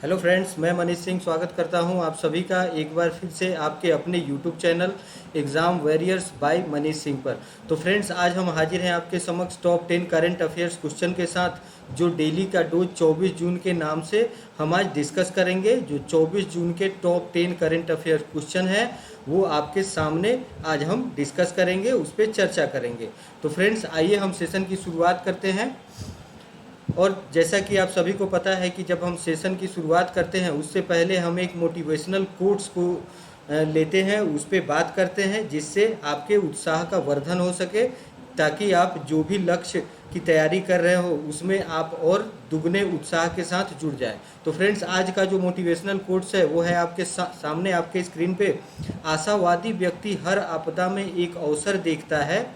Hello friends, मैं मनीष सिंह स्वागत करता हूं आप सभी का एक बार फिर से आपके अपने YouTube channel Exam Warriors by Manish Singh पर। तो फ्रेंड्स, आज हम हाजिर हैं आपके समक्ष टॉप 10 करंट अफेयर्स क्वेश्चन के साथ, जो डेली का डोज 24 जून के नाम से हम आज डिस्कस करेंगे। जो 24 जून के टॉप 10 करंट अफेयर क्वेश्चन है वो आपके सामने आज हम डिस्कस करेंगे, उस पर चर्चा करेंगे। तो फ्रेंड्स, आइए हम सेशन की शुरुआत करते हैं। और जैसा कि आप सभी को पता है कि जब हम सेशन की शुरुआत करते हैं उससे पहले हम एक मोटिवेशनल कोट्स को लेते हैं, उस पर बात करते हैं, जिससे आपके उत्साह का वर्धन हो सके, ताकि आप जो भी लक्ष्य की तैयारी कर रहे हो उसमें आप और दुगने उत्साह के साथ जुड़ जाए। तो फ्रेंड्स, आज का जो मोटिवेशनल कोट्स है वो है आपके सामने आपके स्क्रीन पे। आशावादी व्यक्ति हर आपदा में एक अवसर देखता है,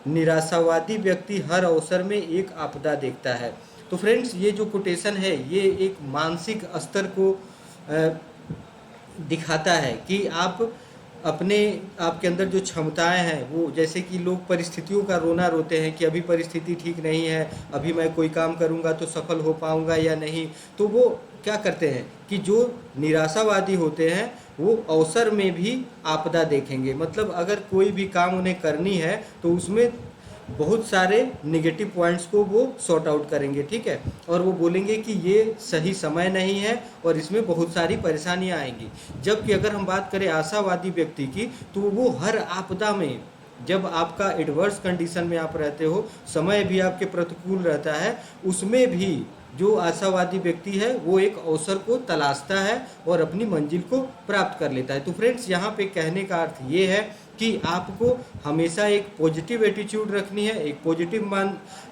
निराशावादी व्यक्ति हर अवसर में एक आपदा देखता है। तो फ्रेंड्स, ये जो कोटेशन है ये एक मानसिक स्तर को दिखाता है कि आप अपने आपके अंदर जो क्षमताएं हैं वो, जैसे कि लोग परिस्थितियों का रोना रोते हैं कि अभी परिस्थिति ठीक नहीं है, अभी मैं कोई काम करूंगा तो सफल हो पाऊंगा या नहीं। तो वो क्या करते हैं कि जो निराशावादी होते हैं वो अवसर में भी आपदा देखेंगे। मतलब अगर कोई भी काम उन्हें करनी है तो उसमें बहुत सारे नेगेटिव पॉइंट्स को वो सॉर्ट आउट करेंगे, ठीक है, और वो बोलेंगे कि ये सही समय नहीं है और इसमें बहुत सारी परेशानियां आएंगी। जबकि अगर हम बात करें आशावादी व्यक्ति की, तो वो हर आपदा में, जब आपका एडवर्स कंडीशन में आप रहते हो, समय भी आपके प्रतिकूल रहता है, उसमें भी जो आशावादी व्यक्ति है वो एक अवसर को तलाशता है और अपनी मंजिल को प्राप्त कर लेता है। तो फ्रेंड्स, यहाँ पे कहने का अर्थ ये है कि आपको हमेशा एक पॉजिटिव एटीट्यूड रखनी है, एक पॉजिटिव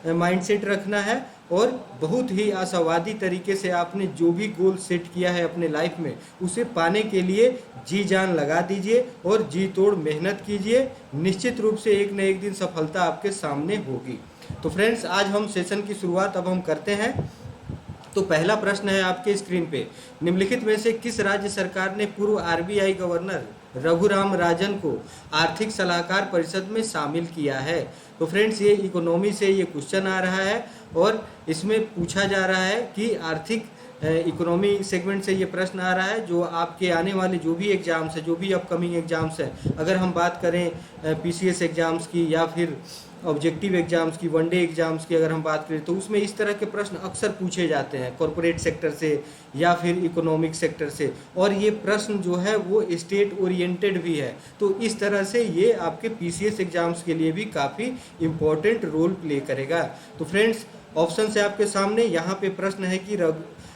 माइंडसेट रखना है, और बहुत ही आशावादी तरीके से आपने जो भी गोल सेट किया है अपने लाइफ में उसे पाने के लिए जी जान लगा दीजिए और जी तोड़ मेहनत कीजिए। निश्चित रूप से एक न एक दिन सफलता आपके सामने होगी। तो फ्रेंड्स, आज हम सेशन की शुरुआत अब हम करते हैं। तो पहला प्रश्न है आपके स्क्रीन पे, निम्नलिखित में से किस राज्य सरकार ने पूर्व आरबीआई गवर्नर रघुराम राजन को आर्थिक सलाहकार परिषद में शामिल किया है? तो फ्रेंड्स, ये इकोनॉमी से ये क्वेश्चन आ रहा है और इसमें पूछा जा रहा है कि आर्थिक इकोनॉमी सेगमेंट से ये प्रश्न आ रहा है, जो आपके आने वाले जो भी एग्जाम्स है, जो भी अपकमिंग एग्जाम्स हैं, अगर हम बात करें पीसीएस एग्जाम्स की या फिर ऑब्जेक्टिव एग्जाम्स की, वनडे एग्जाम्स की अगर हम बात करें, तो उसमें इस तरह के प्रश्न अक्सर पूछे जाते हैं कॉरपोरेट सेक्टर से या फिर इकोनॉमिक सेक्टर से, और ये प्रश्न जो है वो स्टेट ओरिएंटेड भी है। तो इस तरह से ये आपके पीसीएस एग्जाम्स के लिए भी काफ़ी इम्पोर्टेंट रोल प्ले करेगा। तो फ्रेंड्स, ऑप्शन है आपके सामने। यहाँ पे प्रश्न है कि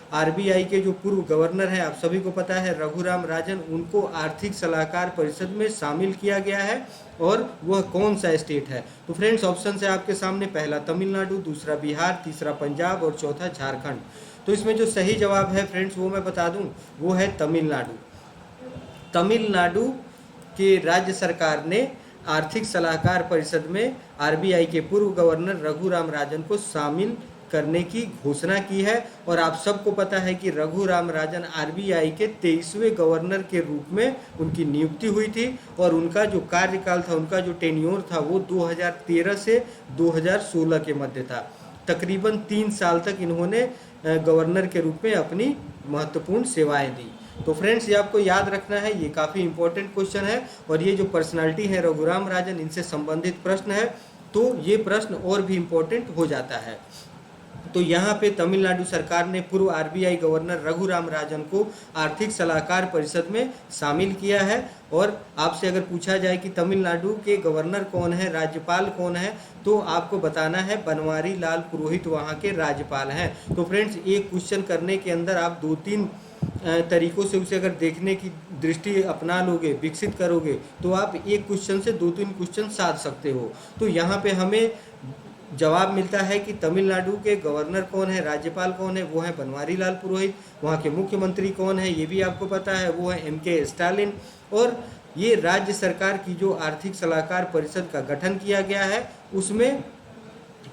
आरबीआई के जो पूर्व गवर्नर हैं, आप सभी को पता है, रघुराम राजन, उनको आर्थिक सलाहकार परिषद में शामिल किया गया है, और वह कौन सा स्टेट है? तो फ्रेंड्स, ऑप्शन है आपके सामने। पहला तमिलनाडु, दूसरा बिहार, तीसरा पंजाब और चौथा झारखंड। तो इसमें जो सही जवाब है फ्रेंड्स वो मैं बता दूं, वो है तमिलनाडु। तमिलनाडु के राज्य सरकार ने आर्थिक सलाहकार परिषद में आरबीआई के पूर्व गवर्नर रघुराम राजन को शामिल करने की घोषणा की है। और आप सबको पता है कि रघुराम राजन आरबीआई के 23वें गवर्नर के रूप में उनकी नियुक्ति हुई थी, और उनका जो कार्यकाल था, उनका जो टेन्योर था, वो 2013 से 2016 के मध्य था। तकरीबन 3 साल तक इन्होंने गवर्नर के रूप में अपनी महत्वपूर्ण सेवाएं दी। तो फ्रेंड्स, ये आपको याद रखना है, ये काफ़ी इंपॉर्टेंट क्वेश्चन है, और ये जो पर्सनालिटी है रघुराम राजन, इनसे संबंधित प्रश्न है, तो ये प्रश्न और भी इम्पोर्टेंट हो जाता है। तो यहाँ पे तमिलनाडु सरकार ने पूर्व आरबीआई गवर्नर रघुराम राजन को आर्थिक सलाहकार परिषद में शामिल किया है। और आपसे अगर पूछा जाए कि तमिलनाडु के गवर्नर कौन है, राज्यपाल कौन है, तो आपको बताना है बनवारी लाल पुरोहित वहाँ के राज्यपाल हैं। तो फ्रेंड्स, एक क्वेश्चन करने के अंदर आप 2-3 तरीकों से उसे अगर देखने की दृष्टि अपना लोगे, विकसित करोगे, तो आप एक क्वेश्चन से 2-3 क्वेश्चन साध सकते हो। तो यहाँ पे हमें जवाब मिलता है कि तमिलनाडु के गवर्नर कौन है, राज्यपाल कौन है, वो है बनवारी लाल पुरोहित। वहाँ के मुख्यमंत्री कौन है, ये भी आपको पता है, वो है एमके स्टालिन। और ये राज्य सरकार की जो आर्थिक सलाहकार परिषद का गठन किया गया है, उसमें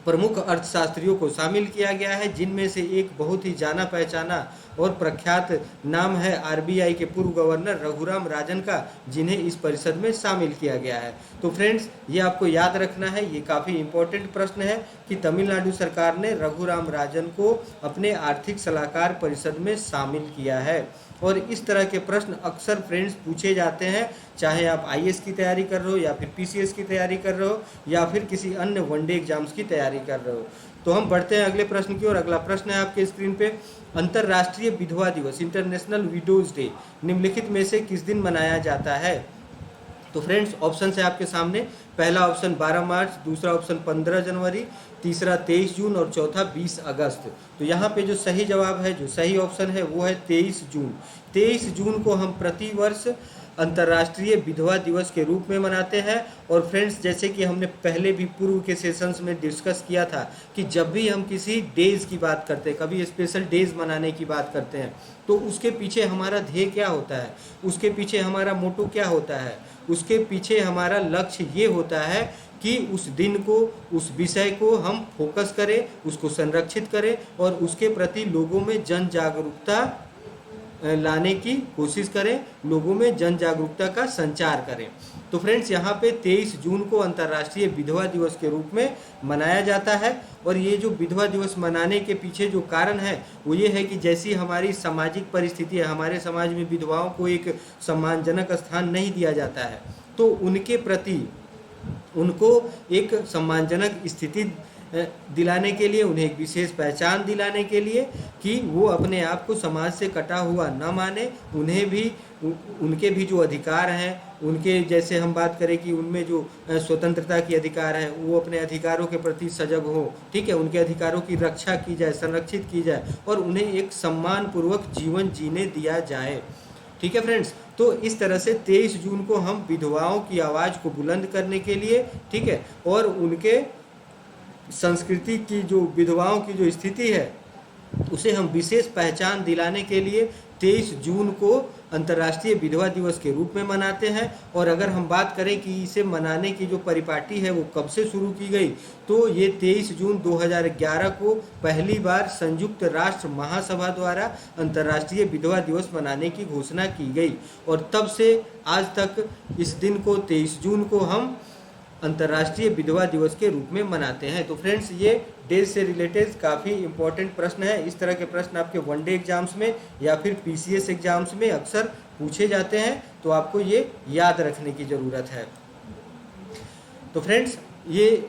प्रमुख अर्थशास्त्रियों को शामिल किया गया है, जिनमें से एक बहुत ही जाना पहचाना और प्रख्यात नाम है आरबीआई के पूर्व गवर्नर रघुराम राजन का, जिन्हें इस परिषद में शामिल किया गया है। तो फ्रेंड्स, ये आपको याद रखना है, ये काफ़ी इंपॉर्टेंट प्रश्न है कि तमिलनाडु सरकार ने रघुराम राजन को अपने आर्थिक सलाहकार परिषद में शामिल किया है। और इस तरह के प्रश्न अक्सर फ्रेंड्स पूछे जाते हैं, चाहे आप आईएएस की तैयारी कर रहे हो या फिर पीसीएस की तैयारी कर रहे हो या फिर किसी अन्य वनडे एग्जाम्स की तैयारी कर रहे हो। तो हम बढ़ते हैं अगले प्रश्न की ओर। अगला प्रश्न है आपके स्क्रीन पे, अंतर्राष्ट्रीय विधवा दिवस, इंटरनेशनल विडोज डे, निम्नलिखित में से किस दिन मनाया जाता है? तो फ्रेंड्स, ऑप्शन है आपके सामने। पहला ऑप्शन 12 मार्च, दूसरा ऑप्शन 15 जनवरी, तीसरा 23 जून और चौथा 20 अगस्त। तो यहाँ पे जो सही जवाब है, जो सही ऑप्शन है वो है 23 जून। 23 जून को हम प्रतिवर्ष अंतर्राष्ट्रीय विधवा दिवस के रूप में मनाते हैं। और फ्रेंड्स, जैसे कि हमने पहले भी पूर्व के सेशंस में डिस्कस किया था कि जब भी हम किसी डेज की बात करते हैं, कभी स्पेशल डेज मनाने की बात करते हैं, तो उसके पीछे हमारा ध्येय क्या होता है, उसके पीछे हमारा मोटो क्या होता है, उसके पीछे हमारा लक्ष्य ये होता है कि उस दिन को, उस विषय को हम फोकस करें, उसको संरक्षित करें और उसके प्रति लोगों में जन जागरूकता लाने की कोशिश करें, लोगों में जन जागरूकता का संचार करें। तो फ्रेंड्स, यहाँ पे 23 जून को अंतर्राष्ट्रीय विधवा दिवस के रूप में मनाया जाता है। और ये जो विधवा दिवस मनाने के पीछे जो कारण है वो ये है कि जैसी हमारी सामाजिक परिस्थिति है, हमारे समाज में विधवाओं को एक सम्मानजनक स्थान नहीं दिया जाता है, तो उनके प्रति उनको एक सम्मानजनक स्थिति दिलाने के लिए, उन्हें एक विशेष पहचान दिलाने के लिए कि वो अपने आप को समाज से कटा हुआ न माने, उन्हें भी उनके भी जो अधिकार हैं, उनके जैसे हम बात करें कि उनमें जो स्वतंत्रता की अधिकार है, वो अपने अधिकारों के प्रति सजग हो, ठीक है, उनके अधिकारों की रक्षा की जाए, संरक्षित की जाए और उन्हें एक सम्मानपूर्वक जीवन जीने दिया जाए। ठीक है फ्रेंड्स, तो इस तरह से 23 जून को हम विधवाओं की आवाज़ को बुलंद करने के लिए, ठीक है, और उनके संस्कृति की जो विधवाओं की जो स्थिति है उसे हम विशेष पहचान दिलाने के लिए 23 जून को अंतर्राष्ट्रीय विधवा दिवस के रूप में मनाते हैं। और अगर हम बात करें कि इसे मनाने की जो परिपाटी है वो कब से शुरू की गई, तो ये 23 जून 2011 को पहली बार संयुक्त राष्ट्र महासभा द्वारा अंतर्राष्ट्रीय विधवा दिवस मनाने की घोषणा की गई। और तब से आज तक इस दिन को 23 जून को हम अंतर्राष्ट्रीय विधवा दिवस के रूप में मनाते हैं। तो फ्रेंड्स, ये डेज से रिलेटेड काफ़ी इंपॉर्टेंट प्रश्न है। इस तरह के प्रश्न आपके वनडे एग्जाम्स में या फिर पीसीएस एग्जाम्स में अक्सर पूछे जाते हैं, तो आपको ये याद रखने की ज़रूरत है। तो फ्रेंड्स, ये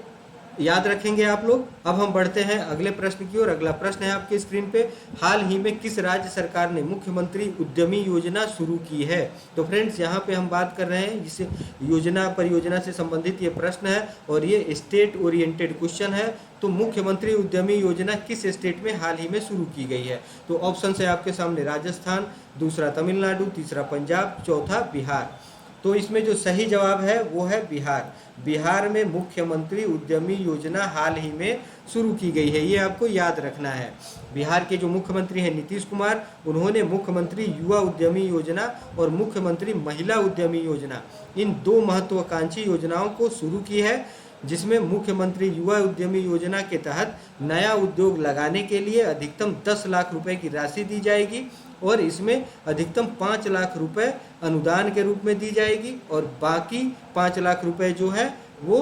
याद रखेंगे आप लोग। अब हम बढ़ते हैं अगले प्रश्न की ओर। अगला प्रश्न है आपके स्क्रीन पे, हाल ही में किस राज्य सरकार ने मुख्यमंत्री उद्यमी योजना शुरू की है? तो फ्रेंड्स, यहाँ पे हम बात कर रहे हैं जिसे योजना परियोजना से संबंधित ये प्रश्न है और ये स्टेट ओरिएंटेड क्वेश्चन है। तो मुख्यमंत्री उद्यमी योजना किस स्टेट में हाल ही में शुरू की गई है? तो ऑप्शन है आपके सामने, राजस्थान, दूसरा तमिलनाडु, तीसरा पंजाब, चौथा बिहार। तो इसमें जो सही जवाब है वो है बिहार। बिहार में मुख्यमंत्री उद्यमी योजना हाल ही में शुरू की गई है, ये आपको याद रखना है। बिहार के जो मुख्यमंत्री हैं नीतीश कुमार, उन्होंने मुख्यमंत्री युवा उद्यमी योजना और मुख्यमंत्री महिला उद्यमी योजना, इन दो महत्वाकांक्षी योजनाओं को शुरू की है, जिसमें मुख्यमंत्री युवा उद्यमी योजना के तहत नया उद्योग लगाने के लिए अधिकतम 10 लाख रुपए की राशि दी जाएगी और इसमें अधिकतम 5 लाख रुपए अनुदान के रूप में दी जाएगी और बाकी 5 लाख रुपए जो है वो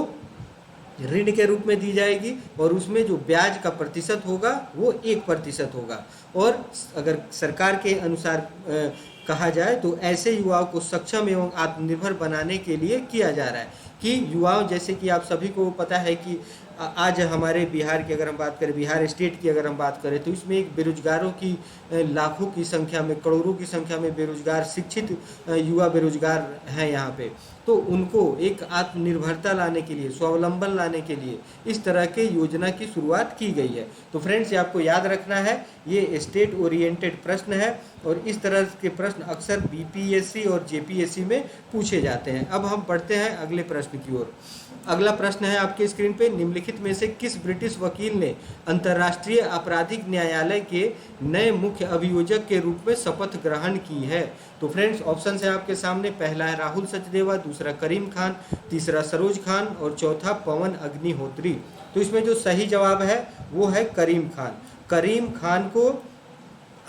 ऋण के रूप में दी जाएगी और उसमें जो ब्याज का प्रतिशत होगा वो 1% होगा। और अगर सरकार के अनुसार कहा जाए तो ऐसे युवाओं को सक्षम एवं आत्मनिर्भर बनाने के लिए किया जा रहा है कि युवाओं, जैसे कि आप सभी को पता है कि आज हमारे बिहार की अगर हम बात करें, बिहार स्टेट की अगर हम बात करें, तो इसमें एक बेरोजगारों की लाखों की संख्या में, करोड़ों की संख्या में बेरोजगार शिक्षित युवा बेरोजगार हैं यहाँ पे। तो उनको एक आत्मनिर्भरता लाने के लिए, स्वावलंबन लाने के लिए इस तरह के योजना की शुरुआत की गई है। तो फ्रेंड्स, ये आपको याद रखना है, ये स्टेट ओरिएंटेड प्रश्न है और इस तरह के प्रश्न अक्सर बीपीएससी और जेपीएससी में पूछे जाते हैं। अब हम बढ़ते हैं अगले प्रश्न की ओर। अगला प्रश्न है आपके स्क्रीन पे, निम्नलिखित में से किस ब्रिटिश वकील ने अंतर्राष्ट्रीय आपराधिक न्यायालय के नए मुख्य अभियोजक के रूप में शपथ ग्रहण की है? तो फ्रेंड्स, ऑप्शन है आपके सामने, पहला है राहुल सचदेवा, दूसरा करीम खान, तीसरा सरोज खान और चौथा पवन अग्निहोत्री। तो इसमें जो सही जवाब है वो है करीम खान। करीम खान को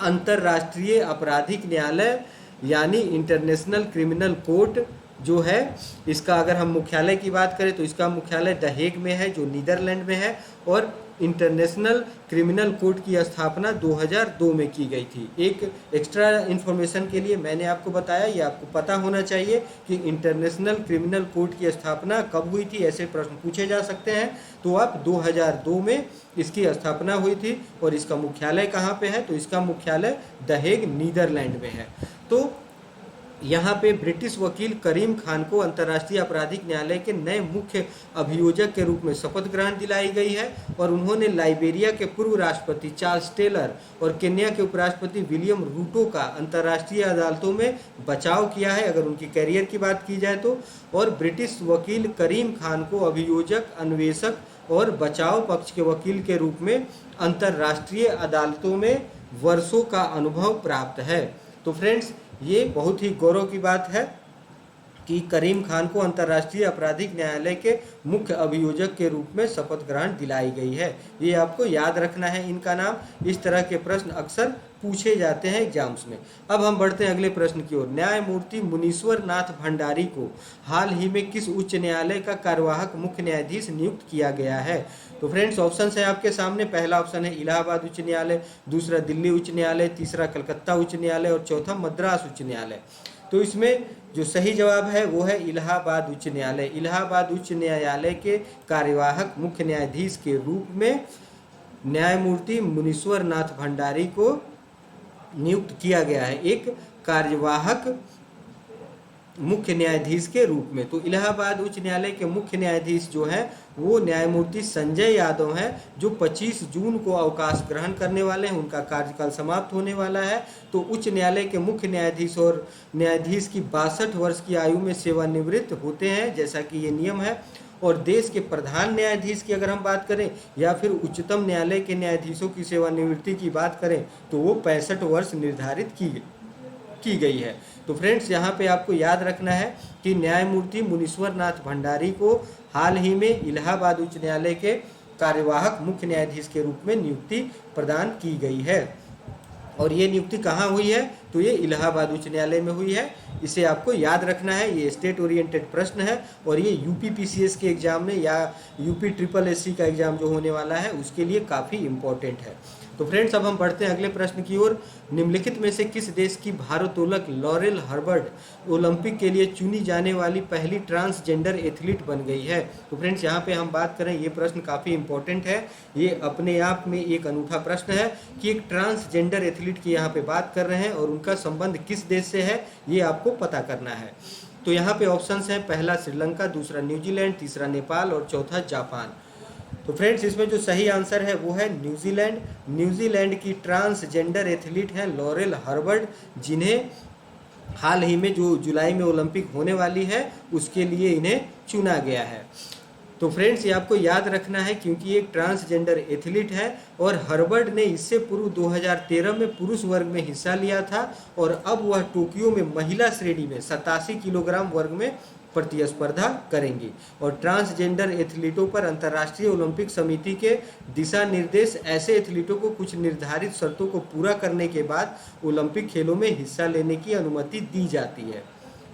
अंतर्राष्ट्रीय आपराधिक न्यायालय यानी इंटरनेशनल क्रिमिनल कोर्ट जो है, इसका अगर हम मुख्यालय की बात करें तो इसका मुख्यालय द हेग में है जो नीदरलैंड में है। और इंटरनेशनल क्रिमिनल कोर्ट की स्थापना 2002 में की गई थी। एक एक्स्ट्रा इन्फॉर्मेशन के लिए मैंने आपको बताया, ये आपको पता होना चाहिए कि इंटरनेशनल क्रिमिनल कोर्ट की स्थापना कब हुई थी, ऐसे प्रश्न पूछे जा सकते हैं। तो अब 2002 में इसकी स्थापना हुई थी। और इसका मुख्यालय कहाँ पे है, तो इसका मुख्यालय द हेग नीदरलैंड में है। तो यहाँ पे ब्रिटिश वकील करीम खान को अंतर्राष्ट्रीय आपराधिक न्यायालय के नए मुख्य अभियोजक के रूप में शपथ ग्रहण दिलाई गई है। और उन्होंने लाइबेरिया के पूर्व राष्ट्रपति चार्ल्स टेलर और केन्या के उपराष्ट्रपति विलियम रूटो का अंतर्राष्ट्रीय अदालतों में बचाव किया है, अगर उनकी कैरियर की बात की जाए तो। और ब्रिटिश वकील करीम खान को अभियोजक, अन्वेषक और बचाव पक्ष के वकील के रूप में अंतर्राष्ट्रीय अदालतों में वर्षों का अनुभव प्राप्त है। तो फ्रेंड्स, ये बहुत ही गौरव की बात है कि करीम खान को अंतर्राष्ट्रीय आपराधिक न्यायालय के मुख्य अभियोजक के रूप में शपथ ग्रहण दिलाई गई है। ये आपको याद रखना है इनका नाम। इस तरह के प्रश्न अक्सर पूछे जाते हैं एग्जाम्स में। अब हम बढ़ते हैं अगले प्रश्न की ओर। न्यायमूर्ति मुनीश्वर नाथ भंडारी को हाल ही में किस उच्च न्यायालय का कार्यवाहक मुख्य न्यायाधीश नियुक्त किया गया है? तो फ्रेंड्स, ऑप्शन है आपके सामने। पहला ऑप्शन है इलाहाबाद उच्च न्यायालय, दूसरा दिल्ली उच्च न्यायालय, तीसरा कलकत्ता उच्च न्यायालय और चौथा मद्रास उच्च न्यायालय। तो इसमें जो सही जवाब है वो है इलाहाबाद उच्च न्यायालय। इलाहाबाद उच्च न्यायालय के कार्यवाहक मुख्य न्यायाधीश के रूप में न्यायमूर्ति मुनीश्वर नाथ भंडारी को नियुक्त किया गया है, एक कार्यवाहक मुख्य न्यायाधीश के रूप में। तो इलाहाबाद उच्च न्यायालय के मुख्य न्यायाधीश जो हैं वो न्यायमूर्ति संजय यादव हैं, जो 25 जून को अवकाश ग्रहण करने वाले हैं। उनका कार्यकाल समाप्त होने वाला है। तो उच्च न्यायालय के मुख्य न्यायाधीश और न्यायाधीश की 62 वर्ष की आयु में सेवानिवृत्त होते हैं, जैसा कि ये नियम है। और देश के प्रधान न्यायाधीश की अगर हम बात करें या फिर उच्चतम न्यायालय के न्यायाधीशों की सेवानिवृत्ति की बात करें तो वो 65 वर्ष निर्धारित की गई है। तो फ्रेंड्स, यहाँ पे आपको याद रखना है कि न्यायमूर्ति मुनीश्वर नाथ भंडारी को हाल ही में इलाहाबाद उच्च न्यायालय के कार्यवाहक मुख्य न्यायाधीश के रूप में नियुक्ति प्रदान की गई है। और ये नियुक्ति कहाँ हुई है, तो ये इलाहाबाद उच्च न्यायालय में हुई है। इसे आपको याद रखना है। ये स्टेट ओरिएंटेड प्रश्न है और ये यूपी पीसीएस के एग्जाम में या यूपी ट्रिपल एससी का एग्जाम जो होने वाला है उसके लिए काफ़ी इम्पोर्टेंट है। तो फ्रेंड्स, अब हम बढ़ते हैं अगले प्रश्न की ओर। निम्नलिखित में से किस देश की भारोत्तोलक लॉरेल हर्बर्ट ओलंपिक के लिए चुनी जाने वाली पहली ट्रांसजेंडर एथलीट बन गई है? तो फ्रेंड्स, यहाँ पे हम बात करें, ये प्रश्न काफ़ी इंपॉर्टेंट है। ये अपने आप में एक अनूठा प्रश्न है कि एक ट्रांसजेंडर एथलीट की यहाँ पे बात कर रहे हैं और उनका संबंध किस देश से है, ये आपको पता करना है। तो यहाँ पे ऑप्शंस हैं, पहला श्रीलंका, दूसरा न्यूजीलैंड, तीसरा नेपाल और चौथा जापान। तो फ्रेंड्स, इसमें जो सही आंसर है वो है न्यूजीलैंड। न्यूजीलैंड की ट्रांसजेंडर एथलीट हैं लॉरेल हर्बर्ट, जिन्हें हाल ही में जो जुलाई में ओलंपिक होने वाली है उसके लिए इन्हें चुना गया है। तो फ्रेंड्स, ये आपको याद रखना है क्योंकि ये एक ट्रांसजेंडर एथलीट है और हर्बर्ट ने इससे पूर्व 2013 में पुरुष वर्ग में हिस्सा लिया था और अब वह टोक्यो में महिला श्रेणी में 87 किलोग्राम वर्ग में प्रतिस्पर्धा करेंगी। और ट्रांसजेंडर एथलीटों पर अंतर्राष्ट्रीय ओलंपिक समिति के दिशा निर्देश ऐसे एथलीटों को कुछ निर्धारित शर्तों को पूरा करने के बाद ओलंपिक खेलों में हिस्सा लेने की अनुमति दी जाती है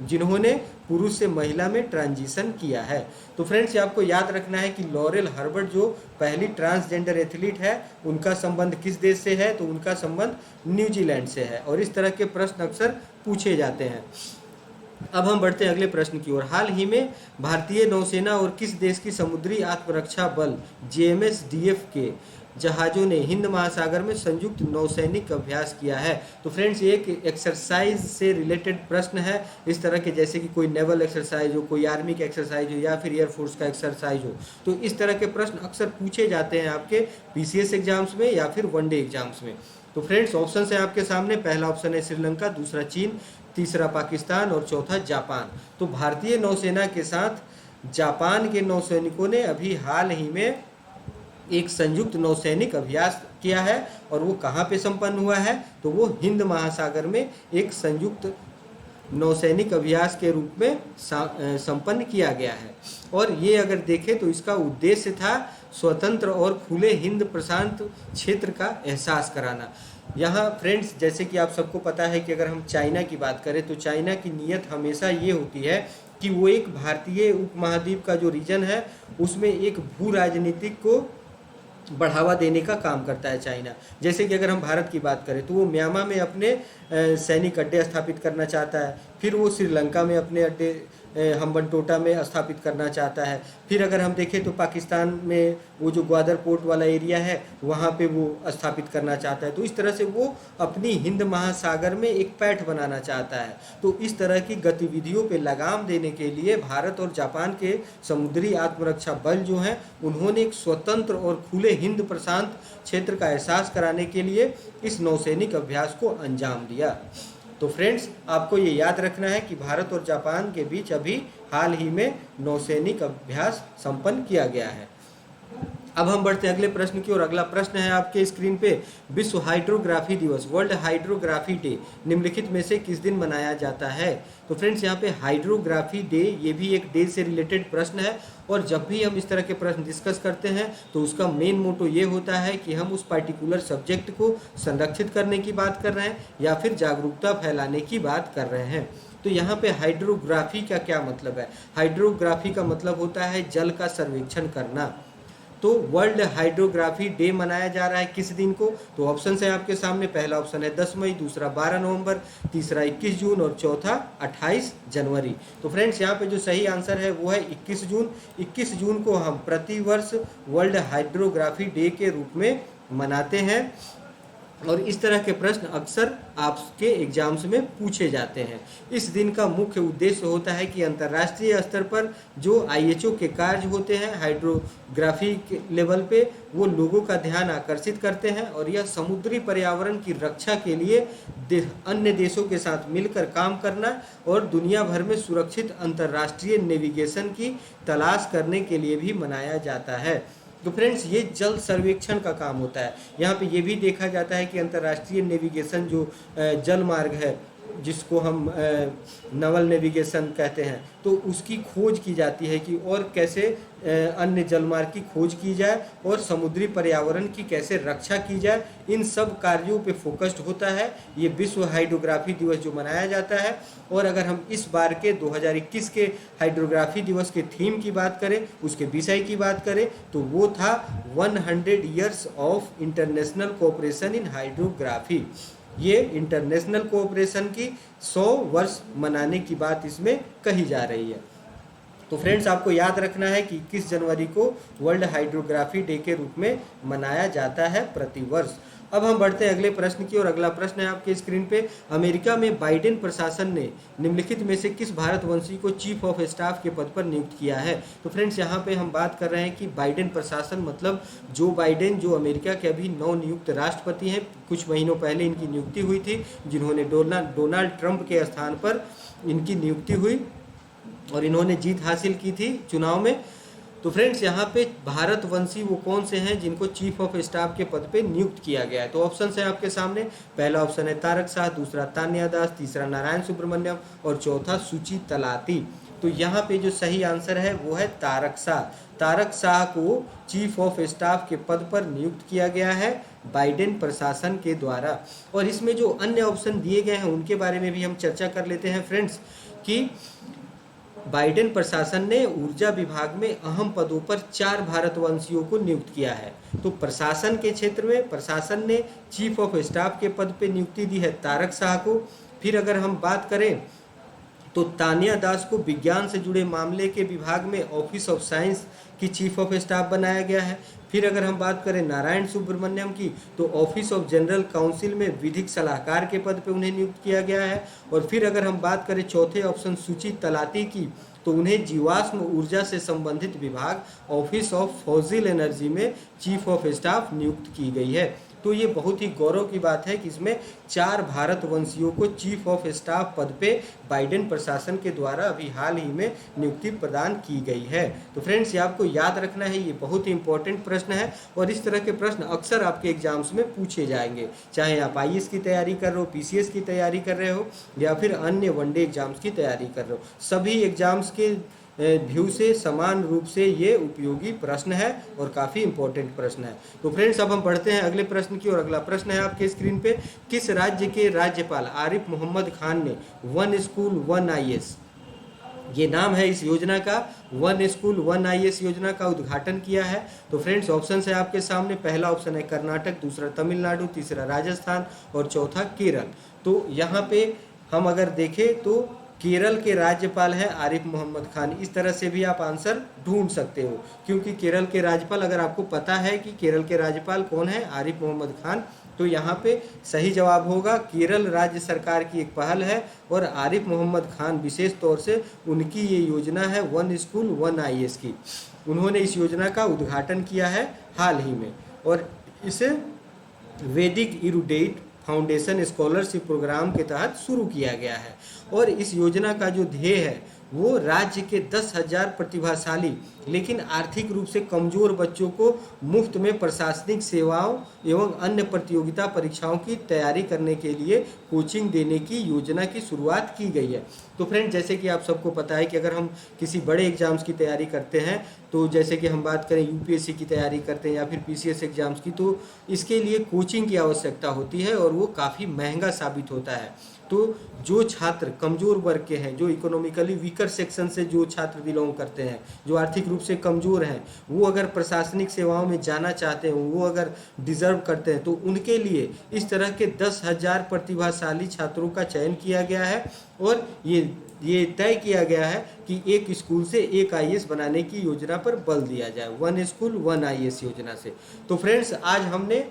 जिन्होंने पुरुष से महिला में ट्रांजिशन किया है। तो फ्रेंड्स, ये आपको याद रखना है कि लॉरेल हर्बर्ट जो पहली ट्रांसजेंडर एथलीट है उनका संबंध किस देश से है, तो उनका संबंध न्यूजीलैंड से है। और इस तरह के प्रश्न अक्सर पूछे जाते हैं। अब हम बढ़ते हैं अगले प्रश्न की ओर। हाल ही में भारतीय नौसेना और किस देश की समुद्री आत्मरक्षा बल JMSDF के जहाज़ों ने हिंद महासागर में संयुक्त नौसैनिक अभ्यास किया है? तो फ्रेंड्स, ये एक एक्सरसाइज से रिलेटेड प्रश्न है। इस तरह के जैसे कि कोई नेवल एक्सरसाइज हो, कोई आर्मी का एक्सरसाइज हो या फिर एयरफोर्स का एक्सरसाइज हो, तो इस तरह के प्रश्न अक्सर पूछे जाते हैं आपके PCS एग्जाम्स में या फिर वनडे एग्जाम्स में। तो फ्रेंड्स, ऑप्शन है आपके सामने। पहला ऑप्शन है श्रीलंका, दूसरा चीन, तीसरा पाकिस्तान और चौथा जापान। तो भारतीय नौसेना के साथ जापान के नौसैनिकों ने अभी हाल ही में एक संयुक्त नौसैनिक अभ्यास किया है और वो कहाँ पे संपन्न हुआ है, तो वो हिंद महासागर में एक संयुक्त नौसैनिक अभ्यास के रूप में संपन्न किया गया है। और ये अगर देखें तो इसका उद्देश्य था स्वतंत्र और खुले हिंद प्रशांत क्षेत्र का एहसास कराना। यहाँ फ्रेंड्स, जैसे कि आप सबको पता है कि अगर हम चाइना की बात करें तो चाइना की नीयत हमेशा ये होती है कि वो एक भारतीय उपमहाद्वीप का जो रीजन है उसमें एक भू राजनीतिक को बढ़ावा देने का काम करता है चाइना। जैसे कि अगर हम भारत की बात करें तो वो म्यांमार में अपने सैनिक अड्डे स्थापित करना चाहता है, फिर वो श्रीलंका में अपने अड्डे हम्बनटोटा में स्थापित करना चाहता है, फिर अगर हम देखें तो पाकिस्तान में वो जो ग्वादर पोर्ट वाला एरिया है वहाँ पे वो स्थापित करना चाहता है। तो इस तरह से वो अपनी हिंद महासागर में एक पैठ बनाना चाहता है। तो इस तरह की गतिविधियों पे लगाम देने के लिए भारत और जापान के समुद्री आत्मरक्षा बल जो हैं उन्होंने एक स्वतंत्र और खुले हिंद प्रशांत क्षेत्र का एहसास कराने के लिए इस नौसैनिक अभ्यास को अंजाम दिया। तो फ्रेंड्स, आपको ये याद रखना है कि भारत और जापान के बीच अभी हाल ही में नौसैनिक अभ्यास संपन्न किया गया है। अब हम बढ़ते हैं अगले प्रश्न की ओर। अगला प्रश्न है आपके स्क्रीन पे, विश्व हाइड्रोग्राफी दिवस, वर्ल्ड हाइड्रोग्राफी डे निम्नलिखित में से किस दिन मनाया जाता है? तो फ्रेंड्स, यहाँ पे हाइड्रोग्राफी डे ये भी एक डे से रिलेटेड प्रश्न है, और जब भी हम इस तरह के प्रश्न डिस्कस करते हैं तो उसका मेन मोटो ये होता है कि हम उस पर्टिकुलर सब्जेक्ट को संरक्षित करने की बात कर रहे हैं या फिर जागरूकता फैलाने की बात कर रहे हैं। तो यहाँ पे हाइड्रोग्राफी का क्या मतलब है? हाइड्रोग्राफी का मतलब होता है जल का सर्वेक्षण करना। तो वर्ल्ड हाइड्रोग्राफी डे मनाया जा रहा है किस दिन को? तो ऑप्शन है आपके सामने, पहला ऑप्शन है 10 मई, दूसरा 12 नवंबर, तीसरा 21 जून और चौथा 28 जनवरी। तो फ्रेंड्स, यहाँ पे जो सही आंसर है वो है 21 जून। 21 जून को हम प्रतिवर्ष वर्ल्ड हाइड्रोग्राफी डे के रूप में मनाते हैं, और इस तरह के प्रश्न अक्सर आपके एग्जाम्स में पूछे जाते हैं। इस दिन का मुख्य उद्देश्य होता है कि अंतर्राष्ट्रीय स्तर पर जो IHO के कार्य होते हैं हाइड्रोग्राफी के लेवल पे, वो लोगों का ध्यान आकर्षित करते हैं, और यह समुद्री पर्यावरण की रक्षा के लिए अन्य देशों के साथ मिलकर काम करना और दुनिया भर में सुरक्षित अंतर्राष्ट्रीय नेविगेशन की तलाश करने के लिए भी मनाया जाता है। तो फ्रेंड्स, ये जल सर्वेक्षण का काम होता है। यहाँ पे ये भी देखा जाता है कि अंतर्राष्ट्रीय नेविगेशन जो जल मार्ग है जिसको हम नवल नेविगेशन कहते हैं, तो उसकी खोज की जाती है कि और कैसे अन्य जलमार्ग की खोज की जाए और समुद्री पर्यावरण की कैसे रक्षा की जाए। इन सब कार्यों पे फोकस्ड होता है ये विश्व हाइड्रोग्राफी दिवस जो मनाया जाता है। और अगर हम इस बार के 2021 के हाइड्रोग्राफी दिवस के थीम की बात करें, उसके विषय की बात करें, तो वो था 100 years of international cooperation in hydrography. ये इंटरनेशनल कोऑपरेशन की 100 वर्ष मनाने की बात इसमें कही जा रही है। तो फ्रेंड्स, आपको याद रखना है कि 21 जनवरी को वर्ल्ड हाइड्रोग्राफी डे के रूप में मनाया जाता है प्रतिवर्ष। अब हम बढ़ते हैं अगले प्रश्न की ओर। अगला प्रश्न है आपके स्क्रीन पे, अमेरिका में बाइडेन प्रशासन ने निम्नलिखित में से किस भारतवंशी को चीफ ऑफ स्टाफ के पद पर नियुक्त किया है? तो फ्रेंड्स, यहाँ पे हम बात कर रहे हैं कि बाइडेन प्रशासन मतलब जो बाइडेन जो अमेरिका के अभी नवनियुक्त राष्ट्रपति हैं, कुछ महीनों पहले इनकी नियुक्ति हुई थी, जिन्होंने डोनाल्ड ट्रंप के स्थान पर इनकी नियुक्ति हुई और इन्होंने जीत हासिल की थी चुनाव में। तो फ्रेंड्स, यहाँ पे भारतवंशी वो कौन से हैं जिनको चीफ ऑफ स्टाफ के पद पे नियुक्त किया गया है? तो ऑप्शन है आपके सामने, पहला ऑप्शन है तारक शाह, दूसरा तान्या दास, तीसरा नारायण सुब्रमण्यम और चौथा सुची तलाती। तो यहाँ पे जो सही आंसर है वो है तारक शाह। तारक शाह को चीफ ऑफ स्टाफ के पद पर नियुक्त किया गया है बाइडेन प्रशासन के द्वारा। और इसमें जो अन्य ऑप्शन दिए गए हैं उनके बारे में भी हम चर्चा कर लेते हैं फ्रेंड्स, कि बाइडेन प्रशासन ने ऊर्जा विभाग में अहम पदों पर 4 भारतवंशियों को नियुक्त किया है। तो प्रशासन के क्षेत्र में प्रशासन ने चीफ ऑफ स्टाफ के पद पे नियुक्ति दी है तारक शाह को। फिर अगर हम बात करें तो तान्या दास को विज्ञान से जुड़े मामले के विभाग में ऑफिस ऑफ साइंस की चीफ ऑफ स्टाफ बनाया गया है। फिर अगर हम बात करें नारायण सुब्रमण्यम की, तो ऑफिस ऑफ जनरल काउंसिल में विधिक सलाहकार के पद पे उन्हें नियुक्त किया गया है। और फिर अगर हम बात करें चौथे ऑप्शन सुची तलाती की, तो उन्हें जीवाश्म ऊर्जा से संबंधित विभाग ऑफिस ऑफ फॉसिल एनर्जी में चीफ ऑफ स्टाफ नियुक्त की गई है। तो ये बहुत ही गौरव की बात है कि इसमें 4 भारतवंशियों को चीफ ऑफ स्टाफ पद पे बाइडेन प्रशासन के द्वारा अभी हाल ही में नियुक्ति प्रदान की गई है। तो फ्रेंड्स, ये आपको याद रखना है, ये बहुत ही इंपॉर्टेंट प्रश्न है और इस तरह के प्रश्न अक्सर आपके एग्जाम्स में पूछे जाएंगे, चाहे आप IAS की तैयारी कर रहे हो, PCS की तैयारी कर रहे हो या फिर अन्य वनडे एग्जाम्स की तैयारी कर रहे हो। सभी एग्जाम्स के व्यू से समान रूप से ये उपयोगी प्रश्न है और काफ़ी इंपॉर्टेंट प्रश्न है। तो फ्रेंड्स अब हम बढ़ते हैं अगले प्रश्न की, और अगला प्रश्न है आपके स्क्रीन पे, किस राज्य के राज्यपाल आरिफ मोहम्मद खान ने वन स्कूल वन आईएएस, ये नाम है इस योजना का, वन स्कूल वन आईएएस योजना का उद्घाटन किया है? तो फ्रेंड्स ऑप्शन है आपके सामने, पहला ऑप्शन है कर्नाटक, दूसरा तमिलनाडु, तीसरा राजस्थान और चौथा केरल। तो यहाँ पे हम अगर देखें तो केरल के राज्यपाल है आरिफ मोहम्मद खान। इस तरह से भी आप आंसर ढूंढ सकते हो, क्योंकि केरल के राज्यपाल, अगर आपको पता है कि केरल के राज्यपाल कौन है, आरिफ मोहम्मद खान, तो यहाँ पे सही जवाब होगा केरल राज्य सरकार की एक पहल है और आरिफ मोहम्मद खान विशेष तौर से उनकी ये योजना है वन स्कूल वन आईएएस की। उन्होंने इस योजना का उद्घाटन किया है हाल ही में, और इसे वैदिक इरुडेट फाउंडेशन स्कॉलरशिप प्रोग्राम के तहत शुरू किया गया है। और इस योजना का जो ध्येय है वो राज्य के 10,000 प्रतिभाशाली लेकिन आर्थिक रूप से कमजोर बच्चों को मुफ्त में प्रशासनिक सेवाओं एवं अन्य प्रतियोगिता परीक्षाओं की तैयारी करने के लिए कोचिंग देने की योजना की शुरुआत की गई है। तो फ्रेंड, जैसे कि आप सबको पता है कि अगर हम किसी बड़े एग्जाम्स की तैयारी करते हैं, तो जैसे कि हम बात करें यूपीएससी की तैयारी करते हैं या फिर पीसीएस एग्जाम्स की, तो इसके लिए कोचिंग की आवश्यकता होती है और वो काफ़ी महंगा साबित होता है। तो जो छात्र कमज़ोर वर्ग के हैं, जो इकोनॉमिकली वीकर सेक्शन से जो छात्र बिलोंग करते हैं, जो आर्थिक रूप से कमज़ोर हैं, वो अगर प्रशासनिक सेवाओं में जाना चाहते हैं, वो अगर डिज़र्व करते हैं, तो उनके लिए इस तरह के 10,000 प्रतिभाशाली छात्रों का चयन किया गया है और ये तय किया गया है कि एक स्कूल से एक आईएएस बनाने की योजना पर बल दिया जाए, वन स्कूल वन आईएएस योजना से। तो फ्रेंड्स, आज हमने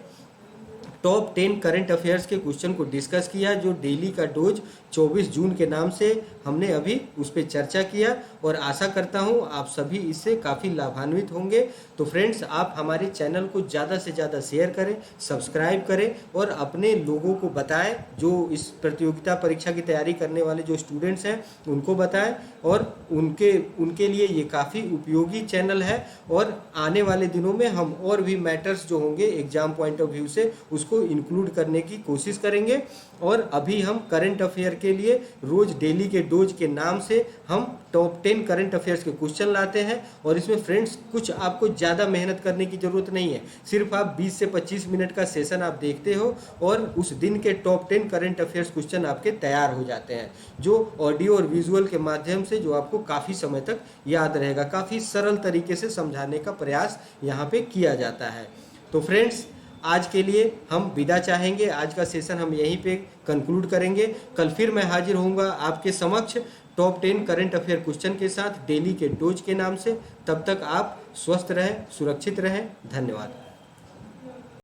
टॉप 10 करंट अफेयर्स के क्वेश्चन को डिस्कस किया, जो डेली का डोज 24 जून के नाम से हमने अभी उस पर चर्चा किया, और आशा करता हूँ आप सभी इससे काफ़ी लाभान्वित होंगे। तो फ्रेंड्स, आप हमारे चैनल को ज़्यादा से ज़्यादा शेयर करें, सब्सक्राइब करें और अपने लोगों को बताएं, जो इस प्रतियोगिता परीक्षा की तैयारी करने वाले जो स्टूडेंट्स हैं उनको बताएं, और उनके लिए ये काफ़ी उपयोगी चैनल है। और आने वाले दिनों में हम और भी मैटर्स जो होंगे एग्जाम पॉइंट ऑफ व्यू से, उसको इंक्लूड करने की कोशिश करेंगे। और अभी हम करंट अफेयर के लिए रोज डेली के डोज के नाम से हम टॉप 10 करंट अफेयर्स के क्वेश्चन लाते हैं, और इसमें फ्रेंड्स कुछ आपको ज़्यादा मेहनत करने की ज़रूरत नहीं है, सिर्फ आप 20 से 25 मिनट का सेशन आप देखते हो और उस दिन के टॉप 10 करंट अफेयर्स क्वेश्चन आपके तैयार हो जाते हैं, जो ऑडियो और विजुअल के माध्यम से जो आपको काफ़ी समय तक याद रहेगा। काफ़ी सरल तरीके से समझाने का प्रयास यहाँ पे किया जाता है। तो फ्रेंड्स, आज के लिए हम विदा चाहेंगे, आज का सेशन हम यहीं पे कंक्लूड करेंगे। कल फिर मैं हाजिर होऊंगा आपके समक्ष टॉप 10 करंट अफेयर क्वेश्चन के साथ डेली के डोज के नाम से। तब तक आप स्वस्थ रहें, सुरक्षित रहें। धन्यवाद।